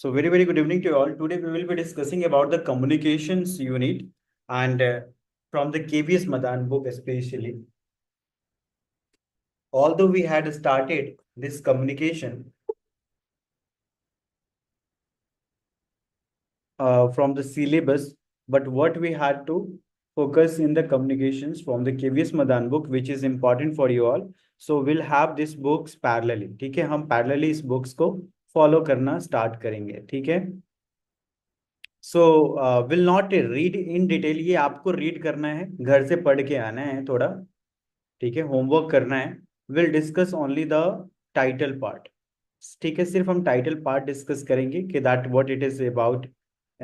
So very good evening to you all. Today we will be discussing about the communications unit and from the KVS Madan book especially. Although we had started this communication from the syllabus, but what we had to focus in the communications from the KVS Madan book, which is important for you all. So we'll have these books parallelly. ठीक है, हम parallelly इस books को follow करना start करेंगे. ठीक है. So will not read in detail, ये आपको रीड करना है, घर से पढ़ के आना है थोड़ा. ठीक है, होमवर्क करना है. Will discuss only the title part. ठीक है, सिर्फ हम टाइटल पार्ट डिस्कस करेंगे कि that what it is about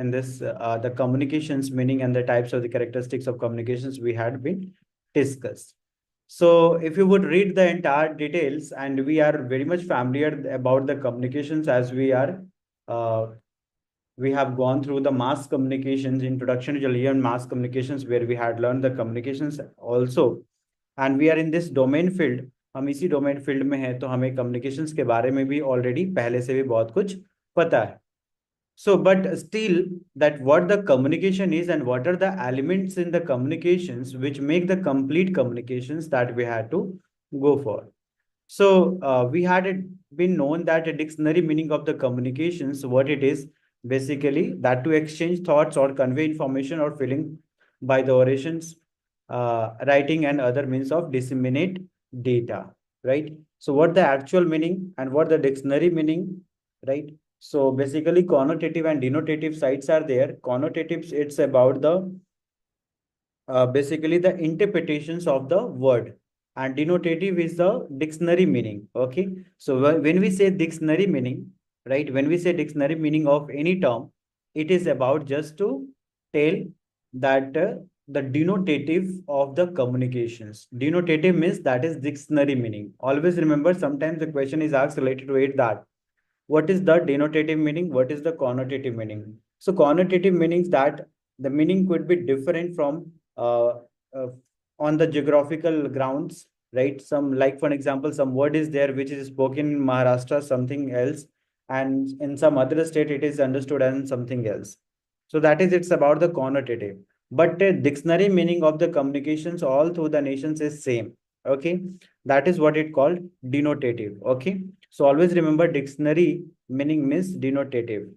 in this the communications meaning and the types of the characteristics of communications we had been discussed. So if you would read the entire details, and we are very much familiar about the communications as uh, we have gone through the mass communications, introduction to Jallian and mass communications, where we had learned the communications also. And we are in this domain field. हम इसी domain field में हैं, तो हमें communications के बारे में भी ऑलरेडी पहले से भी बहुत कुछ पता है. So but still, that what the communication is and what are the elements in the communications which make the complete communications that we had to go for. So we had it been known that a dictionary meaning of the communications, what it is, basically that to exchange thoughts or convey information or feeling by the orations, writing and other means of disseminate data, right? So what the actual meaning and what the dictionary meaning, right? So basically connotative and denotative sides are there. Connotatives, it's about the basically the interpretations of the word, and denotative is the dictionary meaning. Okay, so when we say dictionary meaning, right, when we say dictionary meaning of any term, it is about just to tell that the denotative of the communications. Denotative means that is dictionary meaning. Always remember, sometimes the question is asked related to it, that what is the denotative meaning, what is the connotative meaning. So connotative meanings that the meaning could be different from uh, uh, on the geographical grounds, right? Some, like for example, some word is there which is spoken in Maharashtra something else, and in some other state it is understood as something else. So that is, it's about the connotative. But dictionary meaning of the communications all through the nations is same. Okay, that is what it called denotative. Okay, so always remember, dictionary meaning means denotative.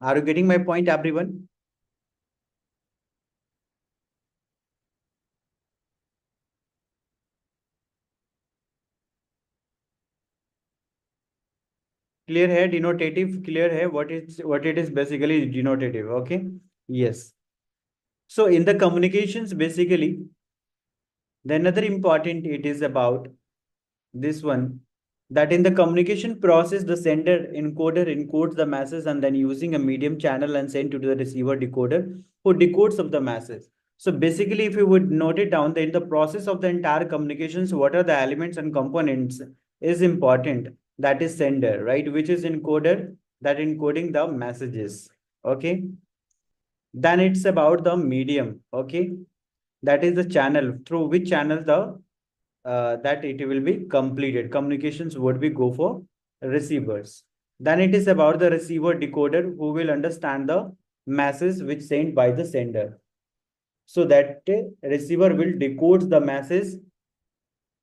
Are you getting my point, everyone? Clear है denotative? Clear है what it is basically denotative? Okay, yes. So in the communications, basically, the another important it is about this one, that in the communication process, the sender encoder encodes the masses and then using a medium channel and send to the receiver decoder who decodes of the masses. So basically, if you would note it down, in the process of the entire communications, what are the elements and components is important. That is sender, right? Which is encoder, that encoding the messages. Okay. Then it's about the medium. Okay. That is the channel through which channel the that it will be completed. Communications would be go for receivers. Then it is about the receiver decoder who will understand the message which sent by the sender. So that receiver will decode the message.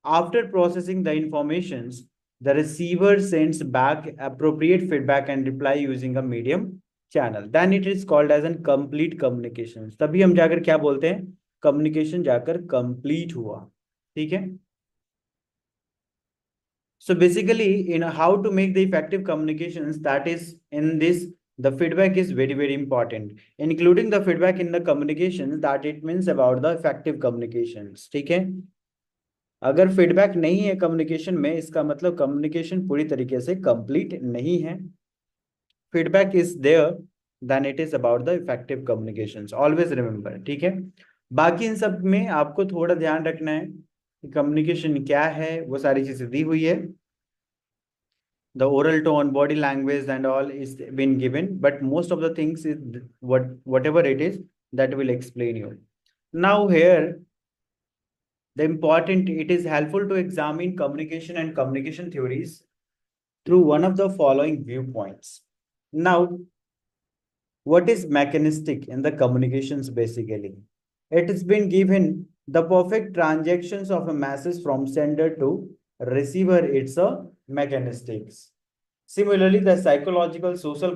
After processing the informations, the receiver sends back appropriate feedback and reply using a medium channel. Then it is called as a complete communications. तभी हम जाकर क्या बोलते हैं, communication जाकर complete हुआ. ठीक है. So basically, in how to make the effective communications, that is in this, the feedback is very important. Including the feedback in the communications, that it means about the effective communications. ठीक है. अगर feedback नहीं है communication में, इसका मतलब communication पूरी तरीके से कंप्लीट नहीं है. Feedback is there, then it is about the effective communications. Always remember. ठीक है. बाकी इन सब में आपको थोड़ा ध्यान रखना है कि कम्युनिकेशन क्या है, वो सारी चीजें दी हुई है. The oral tone, body language and all is been given, but most of the things is whatever it is, that will explain you. Now here, the important, it is helpful to examine communication and communication theories through one of the following viewpoints. Now, what is mechanistic in the communications basically? It has been given the perfect transactions of a message from sender to receiver. It's a mechanistics. Similarly, the psychological, social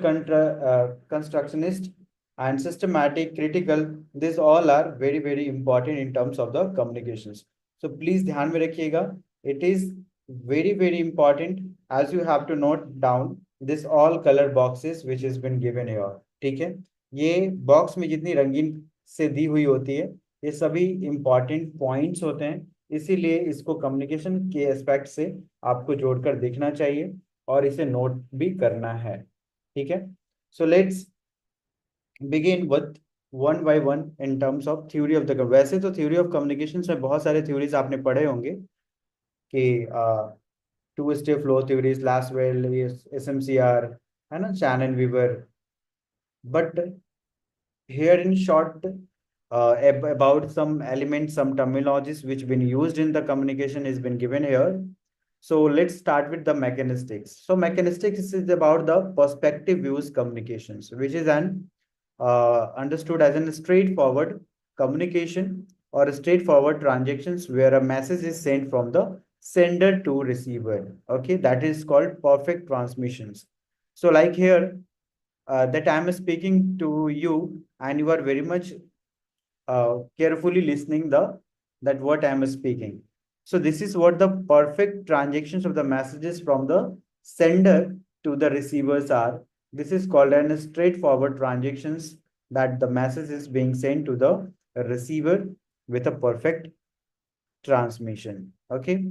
constructionist and systematic, critical, these all are very, very important in terms of the communications. So please ध्यान में रखिएगा. It is very, very important as you have to note down this all color boxes which has been given here. ठीक है. ये box में जितनी रंगीन से दी हुई होती है ये सभी इंपॉर्टेंट पॉइंट्स होते हैं. इसीलिए इसको कम्युनिकेशन के एस्पेक्ट से आपको जोड़कर देखना चाहिए और इसे नोट भी करना है. ठीक है. So let's begin with one by one in terms of theory of the. वैसे तो थ्योरी ऑफ कम्युनिकेशन में बहुत सारे थ्योरीज आपने पढ़े होंगे कि two step flow theories, Lasswell, SMCR, है ना, Shannon Weaver. But here in short about some elements, some terminologies which been used in the communication is been given here. So let's start with the mechanistics. So mechanistics is about the perspective views communications, which is an understood as a straightforward communication or a straightforward transactions where a message is sent from the sender to receiver. Okay, that is called perfect transmissions. So like here, that I am speaking to you and you are very much carefully listening the that what I am speaking. So this is what the perfect transactions of the messages from the sender to the receivers are. This is called an straightforward transactions that the message is being sent to the receiver with a perfect transmission. Okay.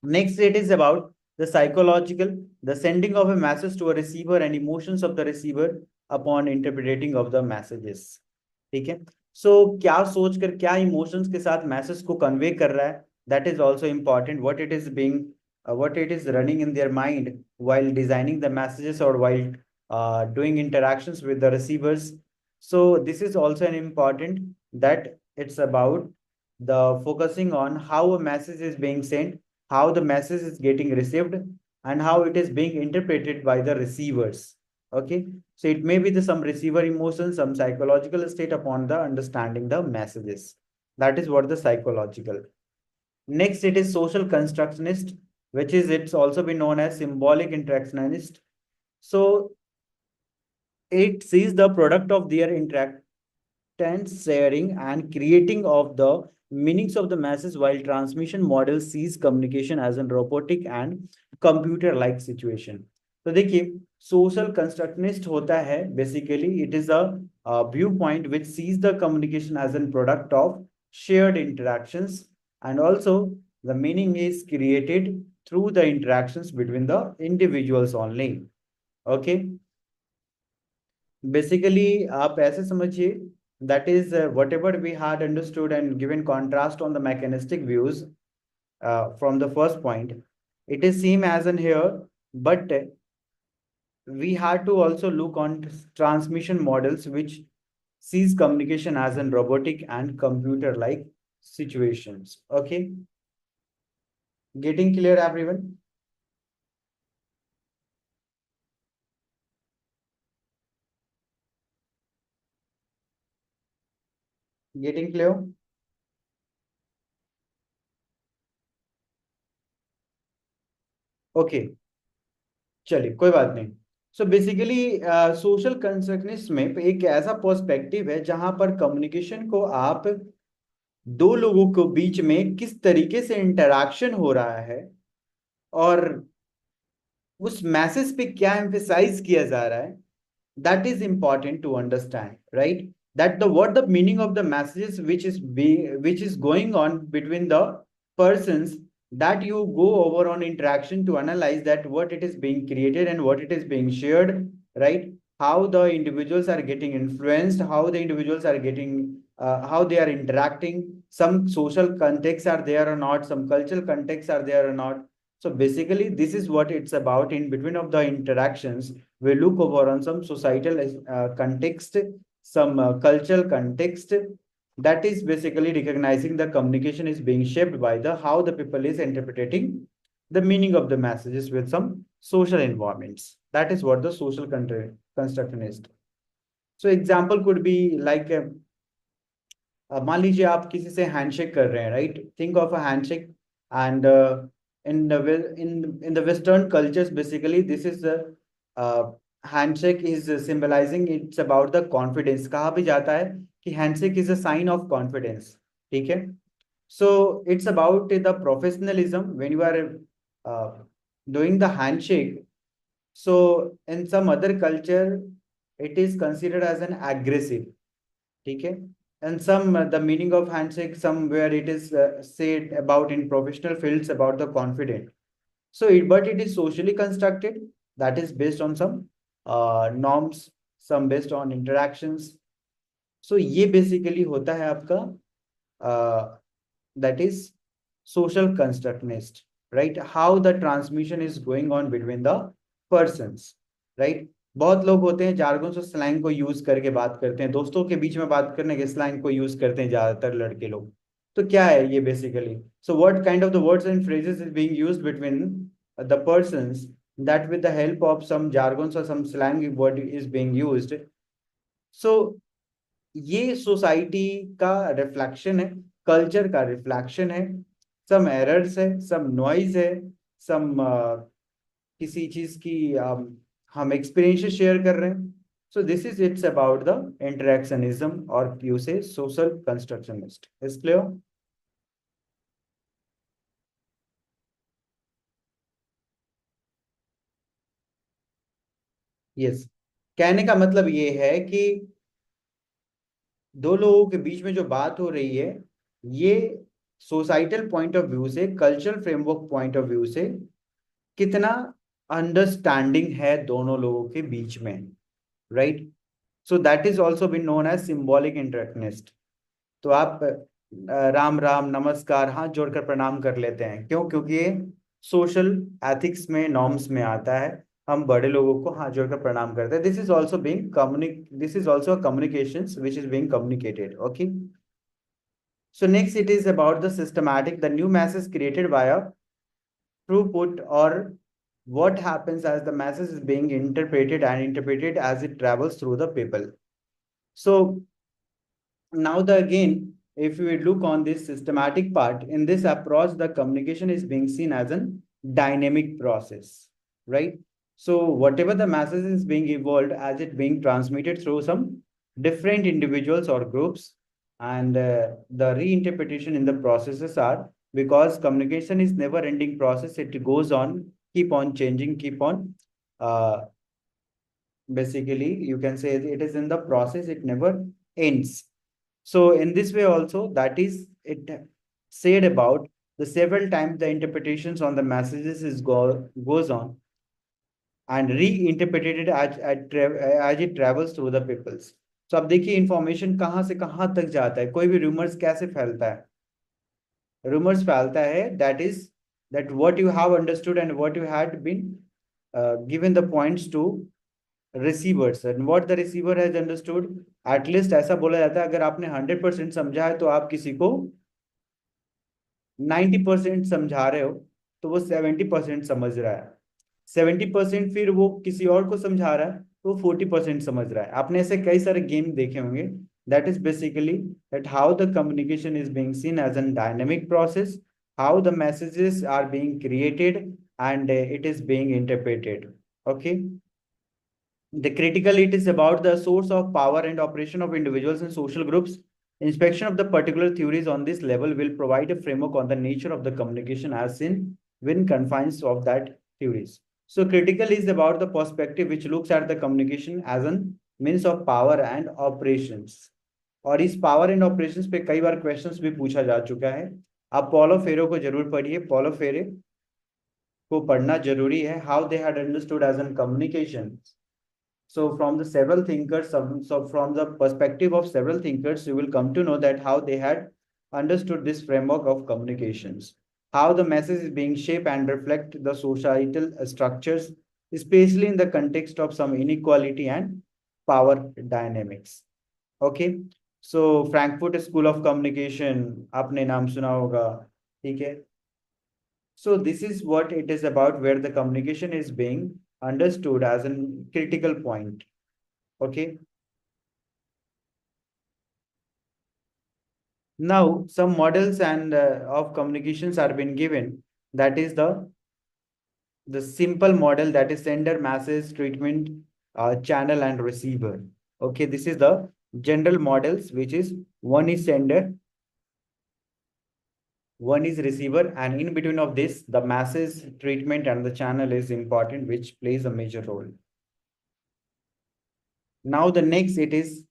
Next, it is about the psychological, the sending of a message to a receiver and emotions of the receiver upon interpreting of the messages. ठीक है. So क्या सोचकर क्या emotions के साथ message को convey कर रहा है, that is also important. What it is being, what it is running in their mind while designing the messages or while doing interactions with the receivers. So this is also an important that it's about the focusing on how a message is being sent, how the message is getting received, and how it is being interpreted by the receivers. Okay, so it may be the some receiver emotions, some psychological state upon the understanding the messages. That is what the psychological. Next, it is social constructionist, which is it's also been known as symbolic interactionist. So it sees the product of their interact sharing and creating of the meanings of the masses, while transmission model sees communication as a robotic and computer like situation. तो देखिए social constructionist होता है basically it is a viewpoint which sees the communication as an product of shared interactions, and also the meaning is created through the interactions between the individuals only. Okay, basically आप ऐसे समझिए that is whatever we had understood and given contrast on the mechanistic views from the first point, it is same as in here, but we had to also look on transmission models which sees communication as in robotic and computer like situations. Okay, getting clear everyone? Getting clear? Okay, चलिए कोई बात नहीं. So basically social कंस्ट्रक्शनिस्ट में एक ऐसा perspective है जहां पर कम्युनिकेशन को आप दो लोगों के बीच में किस तरीके से इंटरैक्शन हो रहा है और उस मैसेज पे क्या एम्फेसाइज किया जा रहा है, that is important to understand, right? That the what the meaning of the messages which is going on between the persons, that you go over on interaction to analyze that what it is being created and what it is being shared, right? How the individuals are getting influenced, how the individuals are getting how they are interacting, some social contexts are there or not, some cultural contexts are there or not. So basically this is what it's about. In between of the interactions we look over on some societal context, some cultural context, that is basically recognizing the communication is being shaped by the how the people is interpreting the meaning of the messages with some social environments. That is what the social constructionist. So example could be like मान लीजिए आप किसी से handshake कर रहे हैं, right? Think of a handshake and in the western cultures basically this is the handshake is symbolizing, it's about the confidence. कहा भी जाता है कि handshake is a sign of confidence, ठीक है? So it's about the professionalism when you are uh, doing the handshake. So in some other culture it is considered as an aggressive, ठीक है? And some the meaning of handshake somewhere it is said about in professional fields about the confident. So but it is socially constructed, that is based on some norms, some based on interactions. So ये basically होता है आपका that is social constructionist, right? How the transmission is going on between the persons, right? बहुत लोग होते हैं jargon और slang को यूज करके बात करते हैं, दोस्तों के बीच में बात करने के स्लैंग को यूज करते हैं ज्यादातर लड़के लोग। तो क्या है ये basically? So what kind of the words and phrases is being used between the persons, that with the help of some jargons or some slang word is being used. So ये सोसाइटी का reflection है, culture का reflection है, some errors है, some noise है, सम किसी चीज की हम एक्सपीरियंस शेयर कर रहे हैं। So this is its about the interactionism और यू से social constructionist. Is clear? Yes, कहने का मतलब ये है कि दो लोगों के बीच में जो बात हो रही है ये सोसाइटल पॉइंट ऑफ व्यू से, cultural framework point of view से कितना अंडरस्टैंडिंग है दोनों लोगों के बीच में, right? So that is also been known as symbolic interactionist. तो आप राम राम नमस्कार हाथ जोड़कर प्रणाम कर लेते हैं, क्यों? क्योंकि ये सोशल एथिक्स में, नॉर्म्स में आता है, हम बड़े लोगों को हाथ जोड़कर प्रणाम करते हैं। This is also being this is also communications which is being communicated, okay? So next it is about the systematic, the new message created via throughput, or what happens as the message is being interpreted and interpreted as it travels through the people. So now the again, if we look on this systematic part, in this approach, the communication is being seen as a dynamic process, right? So whatever the message is being evolved as it being transmitted through some different individuals or groups, and the reinterpretation in the processes are, because communication is never ending process, it goes on, keep on changing, keep on basically you can say it is in the process, it never ends. So in this way also, that is it said about the several times the interpretations on the messages goes on and reinterpreted as it travels through the peoples. So अब देखिए information कहाँ से कहाँ तक जाता है, कोई भी रूमर्स कैसे फैलता है? रूमर्स फैलता है that is that what you have understood and what you had been given the points to receivers and what the receiver has understood. At least ऐसा बोला जाता है अगर आपने 100% समझा है तो आप किसी को 90% समझा रहे हो तो वो 70% समझ रहा है, 70% फिर वो किसी और को समझा रहा है तो वो 40% समझ रहा है। आपने ऐसे कई सारे गेम देखे होंगे। That is basically that how the communication is being seen as an dynamic process, how the messages are being created and it is being interpreted, okay? The critical it is about the source of power and operation of individuals and social groups. Inspection of the particular theories on this level will provide a framework on the nature of the communication as seen within confines of that theories. So critical is about the perspective which looks at the communication as an means of power and operations. और इस power and operations पे कई बार questions भी पूछा जा चुका है। आप पॉलो फेरो को जरूर पढ़िए, पॉलो फेरे को पढ़ना जरूरी है। How they had understood as an communication. So from the several thinkers, so from the perspective of several thinkers, you will come to know that how they had understood this framework of communications, how the message is being shaped and reflect the societal structures, especially in the context of some inequality and power dynamics. Okay, so Frankfurt School of Communication, आपने नाम सुना होगा, ठीक है? So this is what it is about, where the communication is being understood as a critical point. Okay. Now some models and of communications are being given. That is the simple model, that is sender, message, treatment, channel, and receiver. Okay, this is the general models, which is one is sender, one is receiver, and in between of this, the message, treatment, and the channel is important, which plays a major role. Now the next, it is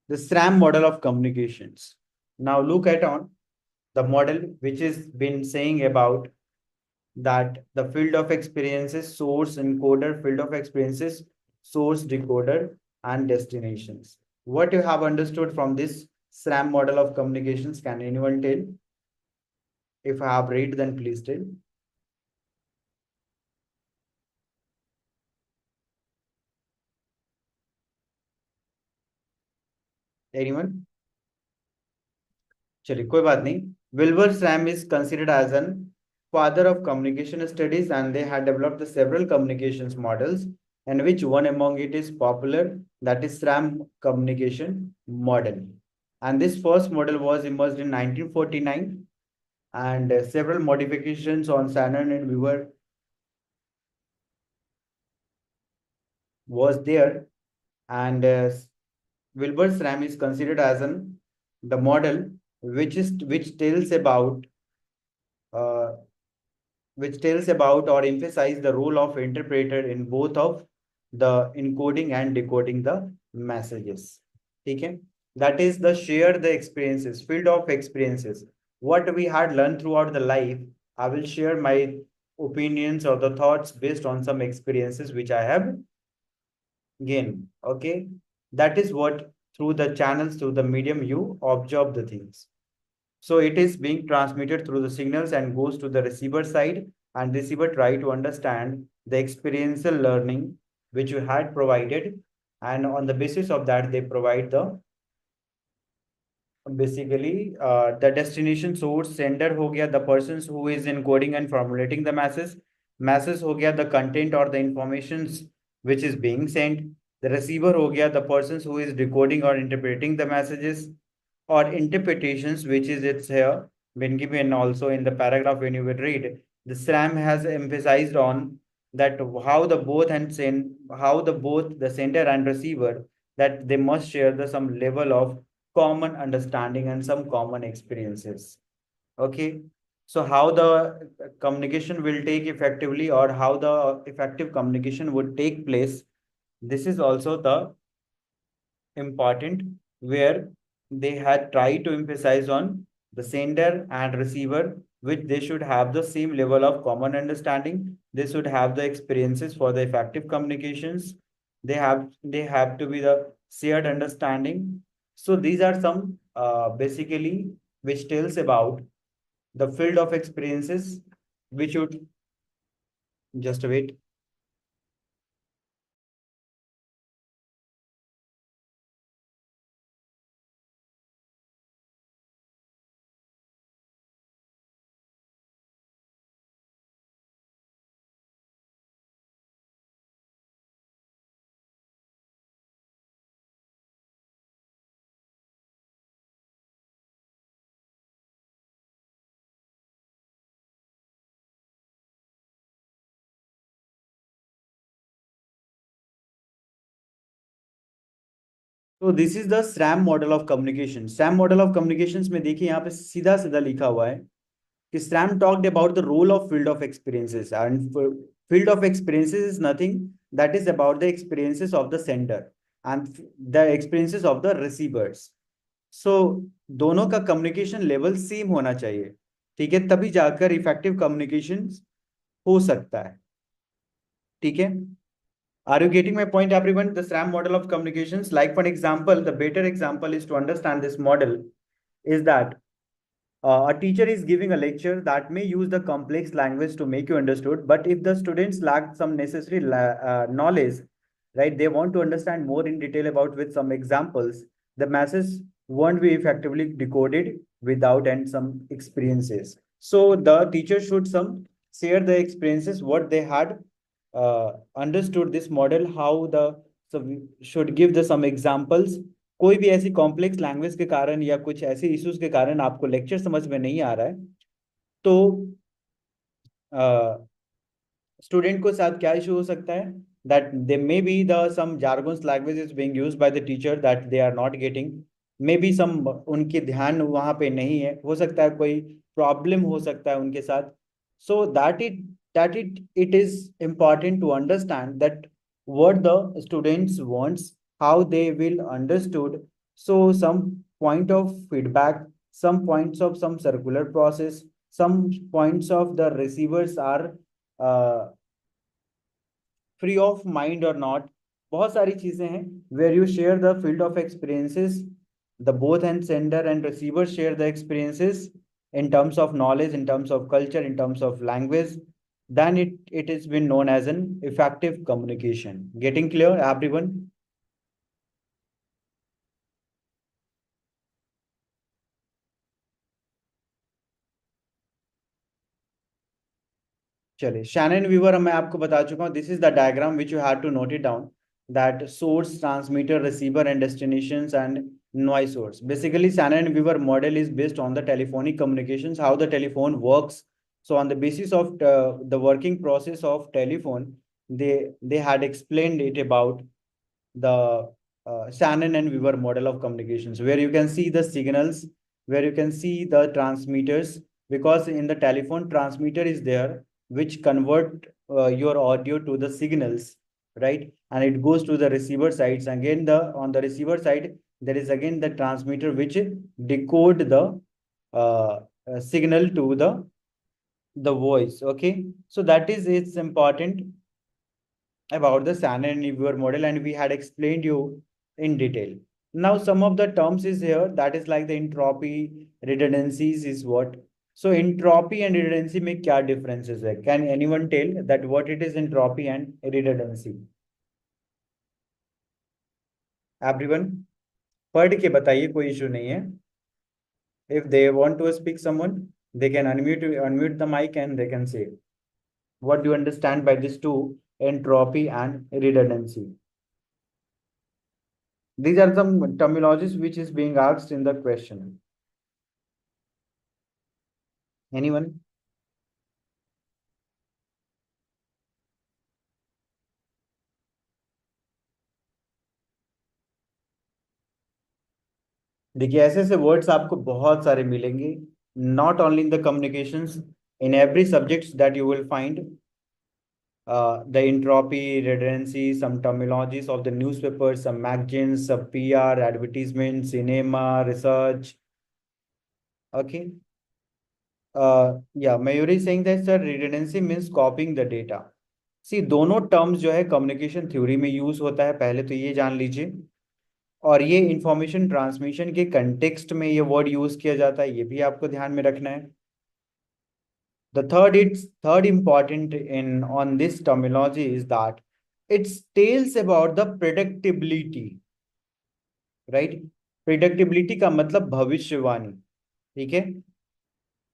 the SRAM model of communications. Now look at on the model which is been saying about that the field of experiences, source, encoder, field of experiences, source, decoder, and destinations. What you have understood from this SRAM model of communications, can anyone tell? If I have read, then please tell. Anyone? चलिए कोई बात नहीं. Wilbur Sram is considered as an father of communication studies, and they had developed several communications models, and which one among it is popular, that is SRAM communication model. And this first model was emerged in 1949, and several modifications on Shannon and Weaver was there, and Wilbur Sram is considered as an the model which tells about uh, or emphasize the role of interpreter in both of the encoding and decoding the messages. Okay, that is the share the experiences, field of experiences, what we had learned throughout the life. I will share my opinions or the thoughts based on some experiences which I have gained. Okay, that is what, through the channels, through the medium, you observe the things. So it is being transmitted through the signals and goes to the receiver side, and receiver try to understand the experiential learning which you had provided, and on the basis of that they provide the basically the destination source. Sender ho gaya the persons who is encoding and formulating the masses. Masses ho gaya the content or the informations which is being sent. The receiver ho gaya the persons who is decoding or interpreting the messages or interpretations, which is it's here been given also in the paragraph when you will read. The SRAM has emphasized on that how the both and send how the both the sender and receiver, that they must share the some level of common understanding and some common experiences. Okay, so how the communication will take effectively, or how the effective communication would take place, this is also the important, where they had tried to emphasize on the sender and receiver, which they should have the same level of common understanding. They should have the experiences for the effective communications. They have to be the shared understanding. So these are some basically which tells about the field of experiences, which should just wait. तो this is the SRAM model of communication. SRAM model of communications में देखिए यहाँ पे सीधा सीधा लिखा हुआ है कि SRAM talked about the role of field of experiences, and field of experiences is nothing that is about the experiences of the sender and the experiences of the receivers. So दोनों का कम्युनिकेशन लेवल सेम होना चाहिए, ठीक है, तभी जाकर effective communication हो सकता है. ठीक है. Are you getting my point, everyone? The SRAM model of communications, like for example, the better example is to understand this model is that a teacher is giving a lecture that may use the complex language to make you understood, but if the students lack some necessary knowledge, right, they want to understand more in detail about with some examples, the message won't be effectively decoded, without and some experiences. So the teacher should some share the experiences what they had understood this model, how the, so we should give the some examples. कोई भी ऐसी complex language के कारण या कुछ ऐसे issues के कारण आपको लेक्चर समझ में नहीं आ रहा है, तो स्टूडेंट को साथ क्या इशू हो सकता है, that there may be the some jargons language is being used by the teacher that they are not getting, maybe some उनके ध्यान वहां पे नहीं है, हो सकता है कोई प्रॉब्लम हो सकता है उनके साथ. So that it is important to understand that what the students wants, how they will understood. So some point of feedback, some points of some circular process, some points of the receivers are uh, free of mind और not, बहुत सारी चीजें हैं where you share the field of experiences, the both and sender and receiver share the experiences in terms of knowledge, in terms of culture, in terms of language, then it has been known as an effective communication. Getting clear, everyone? चलिए, Shannon Weaver मैं आपको बता चुका हूँ. This is the diagram which you have to note it down, that source, transmitter, receiver, and destinations and noise source. Basically, Shannon and Weaver model is based on the telephonic communications, how the telephone works. So, on the basis of the working process of telephone, they had explained it about the Shannon and Weaver model of communications, where you can see the signals, where you can see the transmitters, because in the telephone transmitter is there, which convert your audio to the signals, right? And it goes to the receiver sides. Again, the on the receiver side, there is again the transmitter which decode the signal to the voice. Okay, so that is it's important about the Shannon and Weaver model, and we had explained you in detail. Now, some of the terms is here, that is like the entropy, redundancies is what. So entropy and redundancy में क्या differences है? Can anyone tell that what it is entropy and redundancy? Everyone, पढ़ के बताइए, कोई issue नहीं है. If they want to speak someone, they can unmute the mic and they can say, what do you understand by these two, entropy and redundancy? These are some terminologies which is being asked in the question. Anyone? देखिए, ऐसे ऐसे words आपको बहुत सारे मिलेंगे, not only in the communications, in every subjects that you will find the entropy, redundancy, some terminologies of the newspapers, some magazines, some PR, advertisements, cinema, research. Okay. Yeah, Mayuri is saying that sir, redundancy means copying the data. See, दोनों terms जो है communication theory में use होता है, पहले तो ये जान लीजिए. और ये इंफॉर्मेशन ट्रांसमिशन के कंटेक्स्ट में ये वर्ड यूज किया जाता है, ये भी आपको ध्यान में रखना है. The third important in on this terminology is that it tells about the predictability, right? Predictability का मतलब भविष्यवाणी, ठीक है.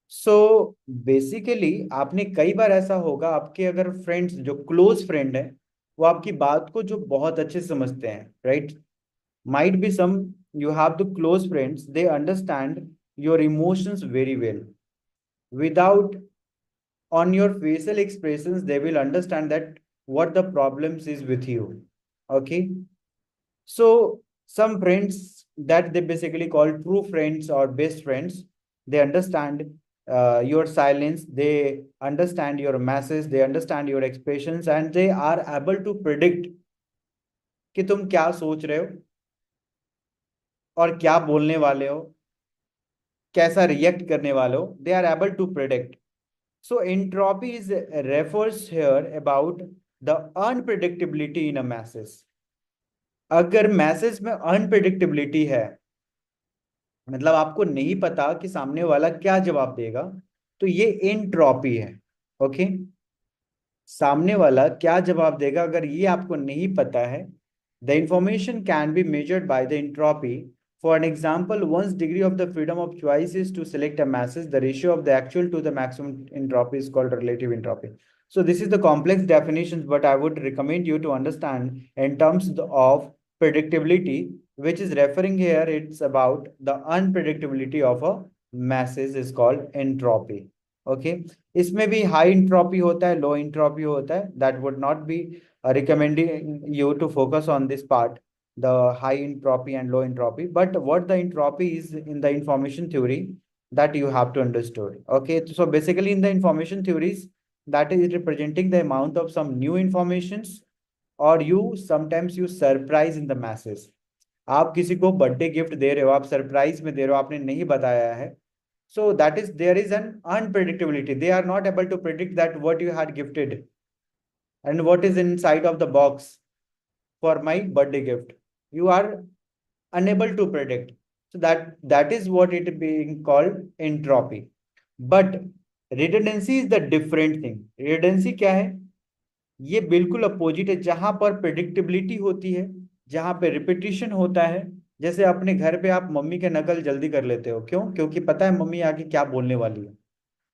सो बेसिकली आपने कई बार ऐसा होगा, आपके अगर फ्रेंड्स जो क्लोज फ्रेंड है, वो आपकी बात को जो बहुत अच्छे से समझते हैं, right? Might be some, you have the close friends, they understand your emotions very well. Without on your facial expressions, they will understand that what the problems is with you. Okay, so some friends that they basically call true friends or best friends, they understand your silence, they understand your message, they understand your expressions, and they are able to predict कि तुम क्या सोच रहे हो और क्या बोलने वाले हो, कैसा रिएक्ट करने वाले हो. They are able to predict. So entropy is refers here about the unpredictability in a message. अगर मैसेज में अनप्रिडिक्टेबिलिटी है, मतलब आपको नहीं पता कि सामने वाला क्या जवाब देगा, तो ये एंट्रोपी है. ओके, सामने वाला क्या जवाब देगा, अगर ये आपको नहीं पता है, the information can be measured by the entropy. For an example, one's degree of the freedom of choice is to select a masses. The ratio of the actual to the maximum entropy is called relative entropy. So this is the complex definitions, but I would recommend you to understand in terms of predictability, which is referring here, it's about the unpredictability of a masses is called entropy. Okay. इसमें भी high entropy होता है, low entropy होता है. That would not be recommending you to focus on this part, the high entropy and low entropy, but what the entropy is in the information theory, that you have to understand. Okay, so basically in the information theories, that is representing the amount of some new informations, or you sometimes you surprise in the masses. आप किसी को birthday gift दे रहे हो, आप surprise में दे रहे हो, आपने नहीं बताया है, so that is there is an unpredictability. They are not able to predict that what you had gifted and what is inside of the box for my birthday gift. You are unable to predict. So that is what it is being called entropy. But redundancy is the different thing. Redundancy क्या है? ये बिल्कुल opposite है. जहां पर predictability होती है, जहां पे रिपीटिशन होता है, जैसे अपने घर पे आप मम्मी के नकल जल्दी कर लेते हो. क्यों? क्योंकि पता है मम्मी आगे क्या बोलने वाली है,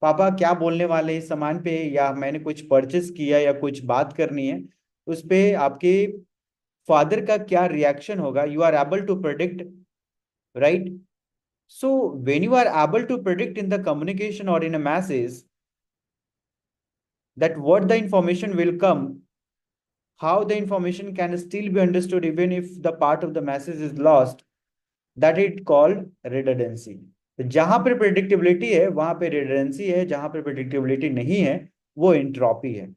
पापा क्या बोलने वाले इस सामान पे, या मैंने कुछ परचेस किया या कुछ बात करनी है, उस पे आपके फादर का क्या रिएक्शन होगा. You are able to predict, right? So when you are able to predict in the communication or in a masses that what the information will come, how the information can still be understood even if the part of the masses is lost, that it called redundancy. जहां पर predictability है वहां पे redundancy है, जहां पर predictability नहीं है वो entropy है.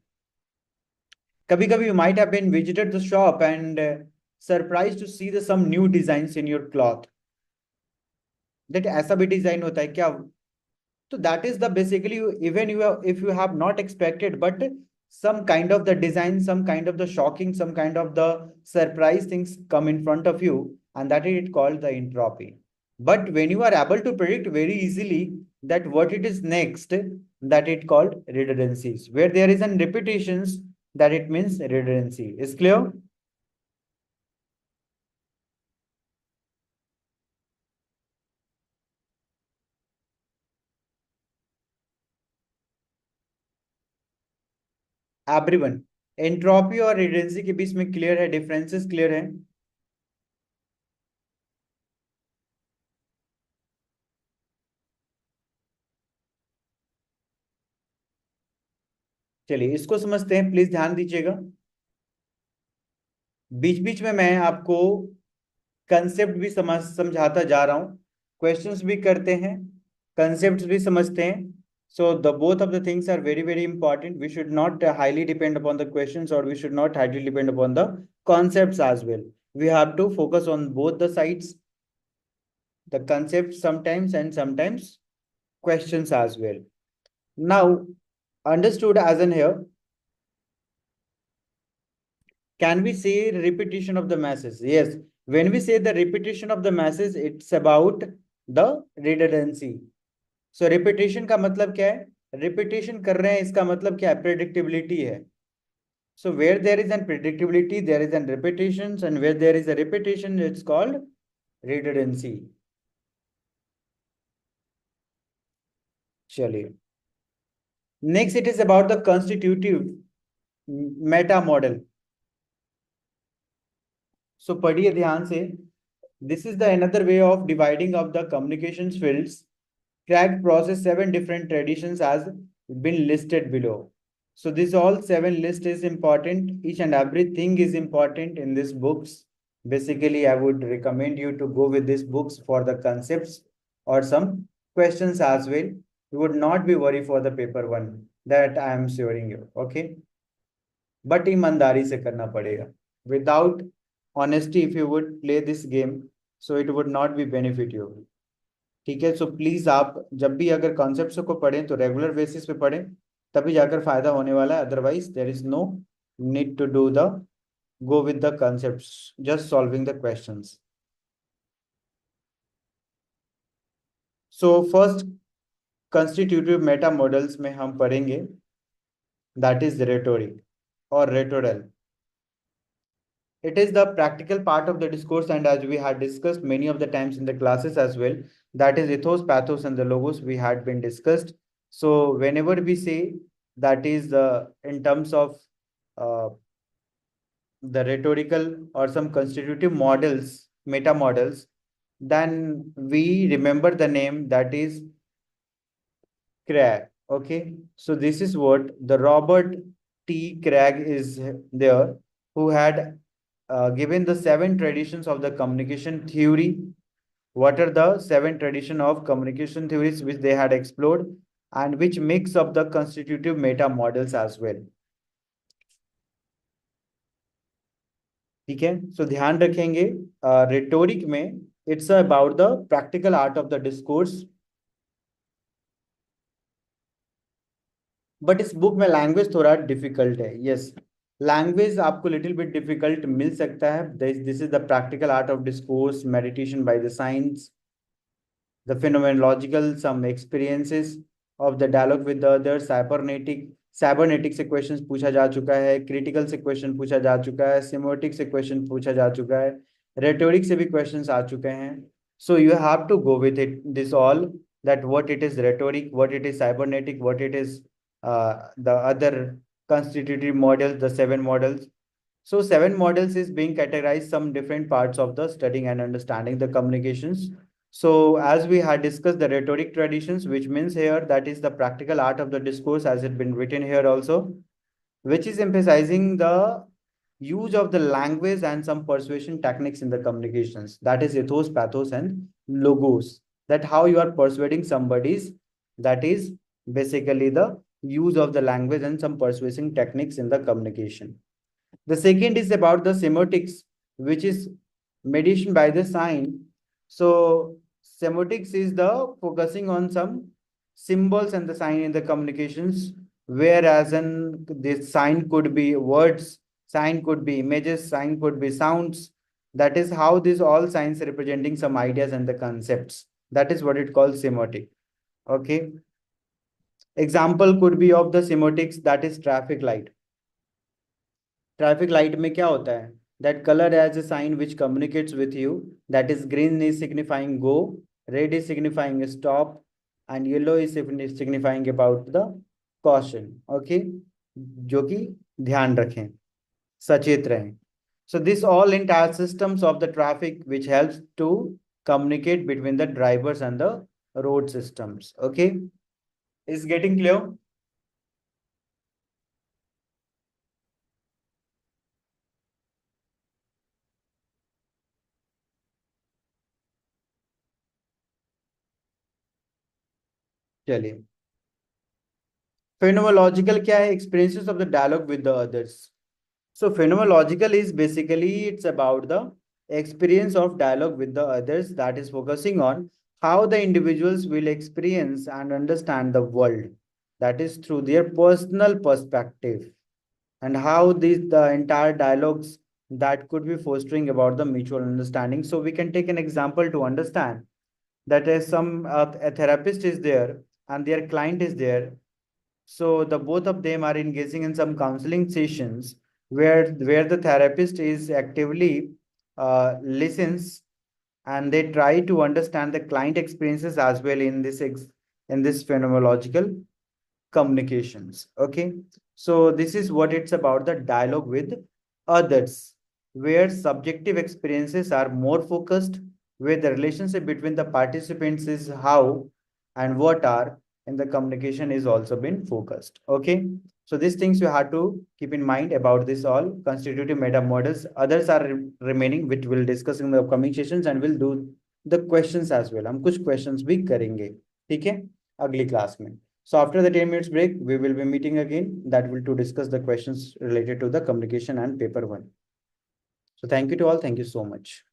कभी कभी you might have been visited the shop and surprised to see the some new designs in your cloth. that ऐसा भी डिजाइन होता है क्या? So that is the basically even you have, if you have not expected, but some kind of the design, some kind of the shocking, some kind of the surprise things come in front of you, and that is it called the entropy. But when you are able to predict very easily that what it is next, that it called redundancies. Where there is an repetitions, that it means redundancy. Is clear? Everyone. Entropy और redundancy के बीच में clear है, differences clear है? चलिए इसको समझते हैं, प्लीज ध्यान दीजिएगा. बीच बीच में मैं आपको कंसेप्ट भी समझाता जा रहा हूँ, क्वेश्चंस भी करते हैं, कंसेप्ट भी समझते हैं. So the both of the things are very very important. We should not highly depend upon the questions, और we should not highly depend upon the concepts as well. We have to focus on both the sides, the concepts sometimes and sometimes questions as well. Now, understood as in here, can we say repetition of the masses? Yes. When we say the repetition of the masses, it's about the redundancy. So repetition का मतलब क्या है? Repetition कर रहे हैं इसका मतलब क्या है? Predictability है. So where there is an predictability, there is an repetition, and where there is a repetition, it's called redundancy. चलिए. Next, it is about the constitutive meta model. So पढ़िए ध्यान से. This is the another way of dividing of the communications fields. Cracked process 7 different traditions has been listed below. So this all 7 list is important. Each and everything is important in these books. Basically, I would recommend you to go with these books for the concepts or some questions as well. You would not be worried for the paper one, that I am assuring you. Okay. But ईमानदारी से करना पड़ेगा. Without honesty, if you would play this game, so it would not be benefit you. ठीक है. So please आप जब भी अगर कॉन्सेप्ट्स को पढ़ें तो रेगुलर बेसिस पे पढ़ें, तभी जाकर फायदा होने वाला है. Otherwise there is no need to do the go with the concepts, just solving the questions. So first constitutive meta models में हम पढ़ेंगे, दैट इज रेटोरिक और रेटोरल. it is the practical part of the discourse, and as we had discussed many of the times in the classes as well, that is ethos, pathos, and the logos we had been discussed. So whenever we say that is in terms of uh, the rhetorical or some constitutive models, meta models, then we remember the name that is Craig. Okay, so this is what the Robert T. Craig is there, who had given the seven traditions of the communication theory. What are the seven tradition of communication theories which they had explored and which mix up the constitutive meta models as well. ठीक है, so ध्यान रखेंगे rhetoric में it's about the practical art of the discourse. But इस book में language थोड़ा difficult है, yes, language आपको लिटिल बिट डिफिकल्ट मिल सकता है. This is the practical art of discourse, meditation by the science, the phenomenological some experiences of the dialogue with the other, cybernetic से question पूछा जा चुका है, क्रिटिकल से क्वेश्चन पूछा जा चुका है, सिमोटिक से क्वेश्चन पूछा जा चुका है, रेटोरिक से भी क्वेश्चंस आ चुके हैं. So you have to go with it this all, that what it is rhetoric, what it is cybernetic, what it is the other constitutive models, the seven models. So seven models is being categorized some different parts of the studying and understanding the communications. So as we had discussed the rhetoric traditions, which means here that is the practical art of the discourse as it been written here also, which is emphasizing the use of the language and some persuasion techniques in the communications. That is ethos, pathos, and logos. That how you are persuading somebody's, that is basically the use of the language and some persuasion techniques in the communication. The second is about the semiotics, which is mediation by the sign. So semiotics is the focusing on some symbols and the sign in the communications, whereas in this sign could be words, sign could be images, sign could be sounds. That is how these all signs representing some ideas and the concepts. That is what it calls semiotic. Okay. Example could be of the semiotics, that is traffic light. Traffic light में क्या होता है, that colour as a sign which communicates with you, that is green is signifying go, red is signifying stop, and yellow is signifying about the caution. Okay, जो कि ध्यान रखें, सचेत रहें. So this all entire systems of the traffic which helps to communicate between the drivers and the road systems. Okay, is getting clear? चलिए, phenomenological क्या है, experiences of the dialogue with the others. So phenomenological is basically it's about the experience of dialogue with the others, that is focusing on how the individuals will experience and understand the world, that is through their personal perspective, and how these the entire dialogues that could be fostering about the mutual understanding. So we can take an example to understand that is some a therapist is there and their client is there. So the both of them are engaging in some counseling sessions where the therapist is actively listens, and they try to understand the client experiences as well in this phenomenological communications. Okay, so this is what it's about, the dialogue with others, where subjective experiences are more focused, where the relationship between the participants is how and what are, and the communication is also been focused. Okay, so these things you have to keep in mind about this all constitutive meta models. Others are remaining which we'll discuss in the upcoming sessions, and we'll do the questions as well. हम कुछ questions भी करेंगे, ठीक है, अगली class में. So after the 10 minutes break, we will be meeting again, that will to discuss the questions related to the communication and paper one. So thank you to all. Thank you so much.